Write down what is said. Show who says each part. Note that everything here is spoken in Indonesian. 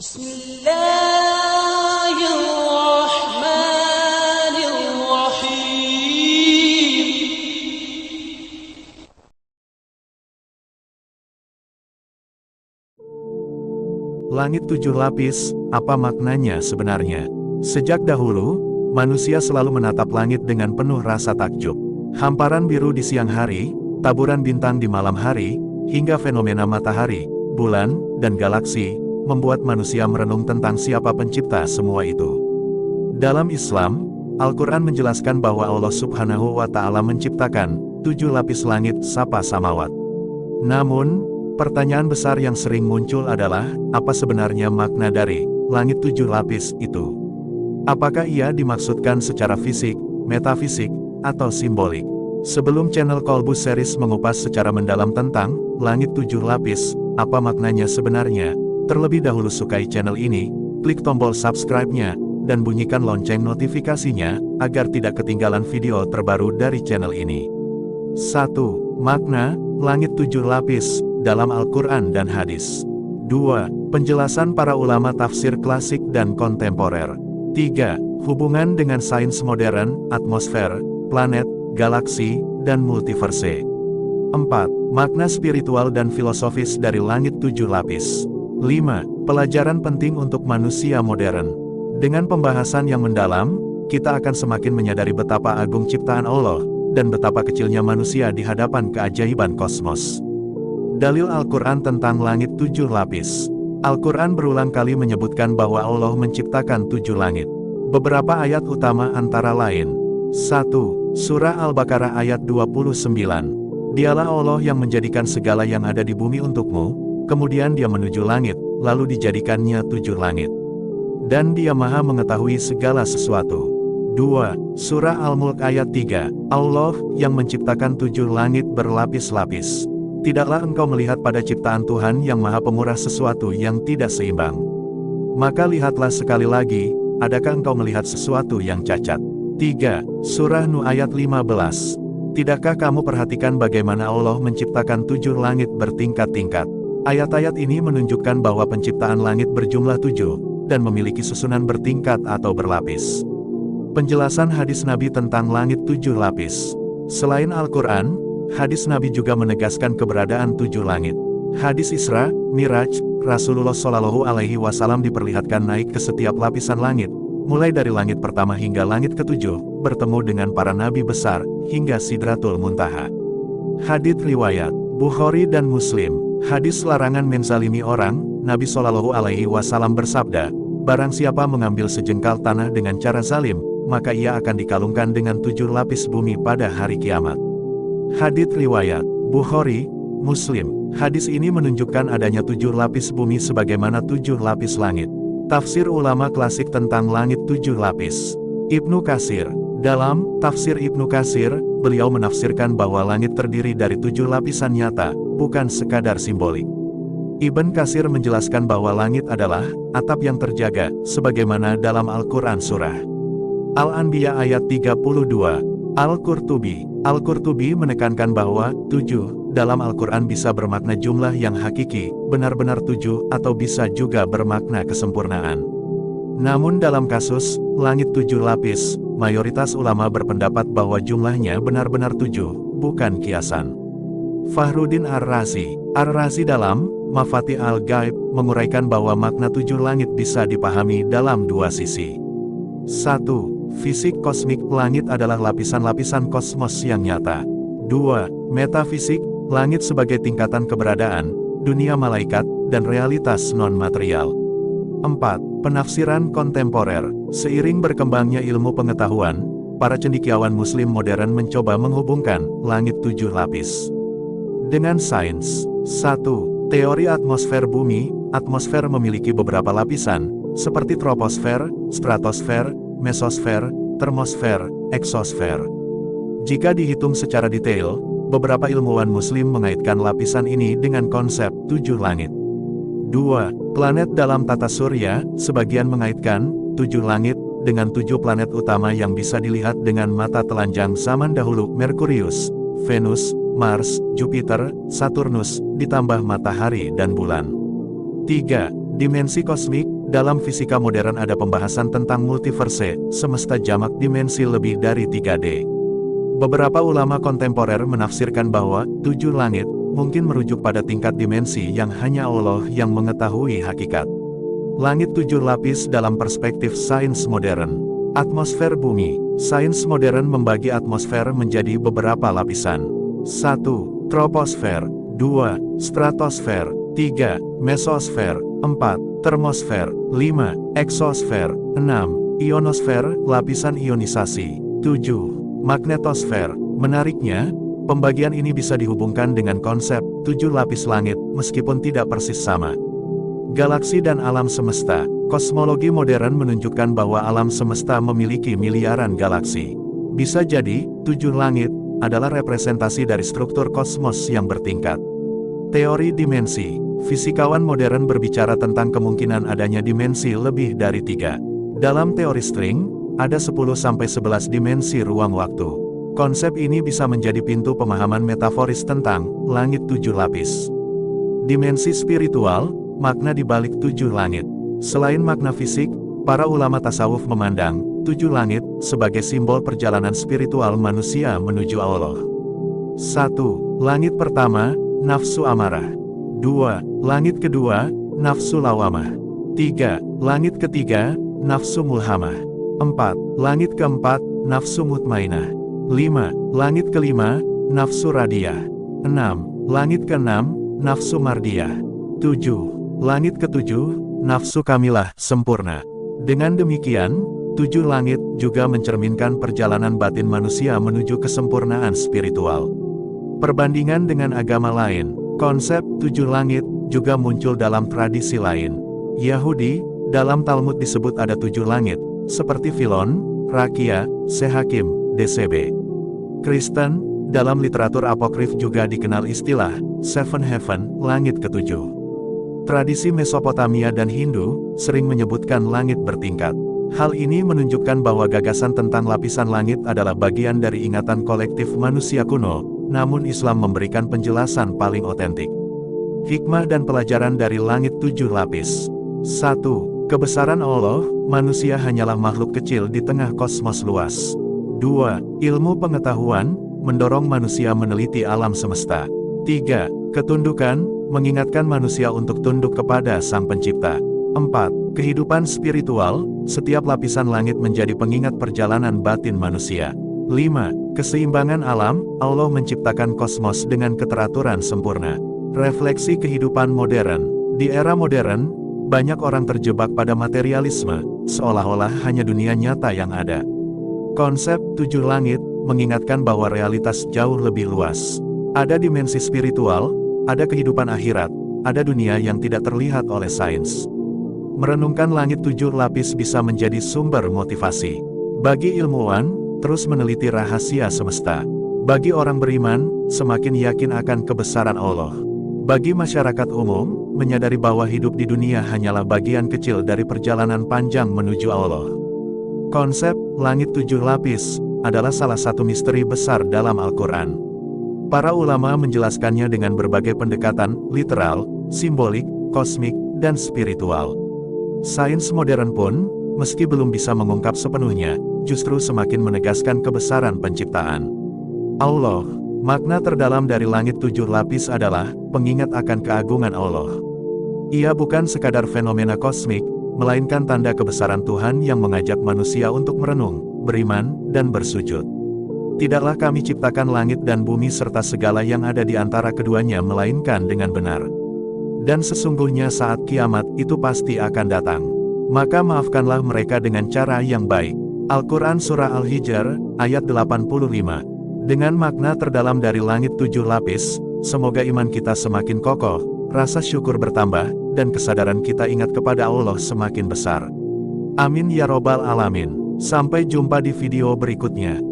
Speaker 1: Bismillahirrahmanirrahim.
Speaker 2: Langit tujuh lapis, apa maknanya sebenarnya? Sejak dahulu, manusia selalu menatap langit dengan penuh rasa takjub. Hamparan biru di siang hari, taburan bintang di malam hari, hingga fenomena matahari, bulan, dan galaksi, membuat manusia merenung tentang siapa pencipta semua itu. Dalam Islam, Al-Quran menjelaskan bahwa Allah Subhanahu wa Ta'ala menciptakan tujuh lapis langit sapa samawat. Namun, pertanyaan besar yang sering muncul adalah, apa sebenarnya makna dari langit tujuh lapis itu? Apakah ia dimaksudkan secara fisik, metafisik, atau simbolik? Sebelum channel Kolbus Series mengupas secara mendalam tentang langit tujuh lapis, apa maknanya sebenarnya? Terlebih dahulu sukai channel ini, klik tombol subscribe-nya, dan bunyikan lonceng notifikasinya, agar tidak ketinggalan video terbaru dari channel ini. 1. Makna langit tujuh lapis dalam Al-Quran dan Hadis. 2. Penjelasan para ulama tafsir klasik dan kontemporer. 3. Hubungan dengan sains modern, atmosfer, planet, galaksi, dan multiverse. 4. Makna spiritual dan filosofis dari langit tujuh lapis. 5. Pelajaran penting untuk manusia modern. Dengan pembahasan yang mendalam, kita akan semakin menyadari betapa agung ciptaan Allah, dan betapa kecilnya manusia di hadapan keajaiban kosmos. Dalil Al-Quran tentang langit tujuh lapis. Al-Quran berulang kali menyebutkan bahwa Allah menciptakan tujuh langit. Beberapa ayat utama antara lain. 1. Surah Al-Baqarah ayat 29. Dialah Allah yang menjadikan segala yang ada di bumi untukmu, kemudian dia menuju langit, lalu dijadikannya tujuh langit. Dan dia maha mengetahui segala sesuatu. 2. Surah Al-Mulk ayat 3. Allah yang menciptakan tujuh langit berlapis-lapis. Tidaklah engkau melihat pada ciptaan Tuhan yang maha pemurah sesuatu yang tidak seimbang? Maka lihatlah sekali lagi, adakah engkau melihat sesuatu yang cacat? 3. Surah Nuh ayat 15. Tidakkah kamu perhatikan bagaimana Allah menciptakan tujuh langit bertingkat-tingkat? Ayat-ayat ini menunjukkan bahwa penciptaan langit berjumlah tujuh, dan memiliki susunan bertingkat atau berlapis. Penjelasan hadis Nabi tentang langit tujuh lapis. Selain Al-Quran, hadis Nabi juga menegaskan keberadaan tujuh langit. Hadis Isra, Miraj, Rasulullah Shallallahu Alaihi Wasallam diperlihatkan naik ke setiap lapisan langit, mulai dari langit pertama hingga langit ketujuh, bertemu dengan para nabi besar, hingga Sidratul Muntaha. Hadits riwayat Bukhari dan Muslim. Hadis larangan menzalimi orang, Nabi Shallallahu Alaihi Wasallam bersabda, barang siapa mengambil sejengkal tanah dengan cara zalim, maka ia akan dikalungkan dengan tujuh lapis bumi pada hari kiamat. Hadits riwayat Bukhari, Muslim. Hadis ini menunjukkan adanya tujuh lapis bumi sebagaimana tujuh lapis langit. Tafsir ulama klasik tentang langit tujuh lapis. Ibnu Katsir. Dalam tafsir Ibnu Katsir, beliau menafsirkan bahwa langit terdiri dari tujuh lapisan nyata, bukan sekadar simbolik. Ibn Katsir menjelaskan bahwa langit adalah atap yang terjaga, sebagaimana dalam Al-Quran Surah Al-Anbiya ayat 32. Al-Qurtubi menekankan bahwa tujuh dalam Al-Quran bisa bermakna jumlah yang hakiki, benar-benar tujuh, atau bisa juga bermakna kesempurnaan. Namun dalam kasus langit tujuh lapis, mayoritas ulama berpendapat bahwa jumlahnya benar-benar tujuh, bukan kiasan. Fakhruddin Ar-Razi dalam Mafatih Al-Ghaib menguraikan bahwa makna tujuh langit bisa dipahami dalam dua sisi. 1. Fisik kosmik, langit adalah lapisan-lapisan kosmos yang nyata. 2. Metafisik, langit sebagai tingkatan keberadaan, dunia malaikat, dan realitas non-material. 4. Penafsiran kontemporer. Seiring berkembangnya ilmu pengetahuan, para cendekiawan muslim modern mencoba menghubungkan langit tujuh lapis dengan sains. 1. Teori atmosfer bumi. Atmosfer memiliki beberapa lapisan, seperti troposfer, stratosfer, mesosfer, termosfer, eksosfer. Jika dihitung secara detail, beberapa ilmuwan muslim mengaitkan lapisan ini dengan konsep tujuh langit. 2. Planet dalam tata surya. Sebagian mengaitkan tujuh langit dengan tujuh planet utama yang bisa dilihat dengan mata telanjang zaman dahulu: Merkurius, Venus, Mars, Jupiter, Saturnus, ditambah matahari dan bulan. 3. Dimensi kosmik. Dalam fisika modern ada pembahasan tentang multiverse, semesta jamak dimensi lebih dari 3D. Beberapa ulama kontemporer menafsirkan bahwa 7 langit mungkin merujuk pada tingkat dimensi yang hanya Allah yang mengetahui hakikat. Langit 7 lapis dalam perspektif sains modern. Atmosfer bumi. Sains modern membagi atmosfer menjadi beberapa lapisan. 1. Troposfer. 2. Stratosfer. 3. Mesosfer. 4. Termosfer. 5. Eksosfer. 6. Ionosfer, lapisan ionisasi. 7. Magnetosfer. Menariknya, pembagian ini bisa dihubungkan dengan konsep 7 lapis langit, meskipun tidak persis sama. Galaksi dan alam semesta. Kosmologi modern menunjukkan bahwa alam semesta memiliki miliaran galaksi. Bisa jadi, 7 langit adalah representasi dari struktur kosmos yang bertingkat. Teori dimensi. Fisikawan modern berbicara tentang kemungkinan adanya dimensi lebih dari 3. Dalam teori string, ada 10-11 dimensi ruang waktu. Konsep ini bisa menjadi pintu pemahaman metaforis tentang langit 7 lapis. Dimensi spiritual, makna di balik 7 langit. Selain makna fisik, para ulama tasawuf memandang 7 langit sebagai simbol perjalanan spiritual manusia menuju Allah. 1. Langit pertama, nafsu amarah. 2. Langit kedua, nafsu lawamah. 3. Langit ketiga, nafsu mulhamah. 4. Langit keempat, nafsu mutmainah. 5. Langit kelima, nafsu radiyah. 6. Langit keenam, nafsu mardiyah. 7. Langit ketujuh, nafsu kamilah, sempurna. Dengan demikian, 7 langit juga mencerminkan perjalanan batin manusia menuju kesempurnaan spiritual. Perbandingan dengan agama lain, konsep 7 langit juga muncul dalam tradisi lain. Yahudi, dalam Talmud disebut ada 7 langit, seperti Filon, Rakia, Sehakim, DCB. Kristen, dalam literatur apokrif juga dikenal istilah Seven Heaven, langit ketujuh. Tradisi Mesopotamia dan Hindu sering menyebutkan langit bertingkat. Hal ini menunjukkan bahwa gagasan tentang lapisan langit adalah bagian dari ingatan kolektif manusia kuno, namun Islam memberikan penjelasan paling otentik. Hikmah dan pelajaran dari langit 7 lapis. 1. Kebesaran Allah, manusia hanyalah makhluk kecil di tengah kosmos luas. 2. Ilmu pengetahuan, mendorong manusia meneliti alam semesta. 3. Ketundukan, mengingatkan manusia untuk tunduk kepada Sang Pencipta. 4. Kehidupan spiritual, setiap lapisan langit menjadi pengingat perjalanan batin manusia. 5. Keseimbangan alam, Allah menciptakan kosmos dengan keteraturan sempurna. Refleksi kehidupan modern. Di era modern, banyak orang terjebak pada materialisme, seolah-olah hanya dunia nyata yang ada. Konsep 7 langit mengingatkan bahwa realitas jauh lebih luas. Ada dimensi spiritual, ada kehidupan akhirat, ada dunia yang tidak terlihat oleh sains. Merenungkan langit 7 lapis bisa menjadi sumber motivasi. Bagi ilmuwan, terus meneliti rahasia semesta. Bagi orang beriman, semakin yakin akan kebesaran Allah. Bagi masyarakat umum, menyadari bahwa hidup di dunia hanyalah bagian kecil dari perjalanan panjang menuju Allah. Konsep langit 7 lapis adalah salah satu misteri besar dalam Al-Quran. Para ulama menjelaskannya dengan berbagai pendekatan, literal, simbolik, kosmik, dan spiritual. Sains modern pun, meski belum bisa mengungkap sepenuhnya, justru semakin menegaskan kebesaran penciptaan Allah. Makna terdalam dari langit 7 lapis adalah pengingat akan keagungan Allah. Ia bukan sekadar fenomena kosmik, melainkan tanda kebesaran Tuhan yang mengajak manusia untuk merenung, beriman, dan bersujud. Tidaklah kami ciptakan langit dan bumi serta segala yang ada di antara keduanya melainkan dengan benar. Dan sesungguhnya saat kiamat itu pasti akan datang. Maka maafkanlah mereka dengan cara yang baik. Al-Quran Surah Al-Hijr, ayat 85. Dengan makna terdalam dari langit 7 lapis, semoga iman kita semakin kokoh, rasa syukur bertambah, dan kesadaran kita ingat kepada Allah semakin besar. Amin ya robbal alamin. Sampai jumpa di video berikutnya.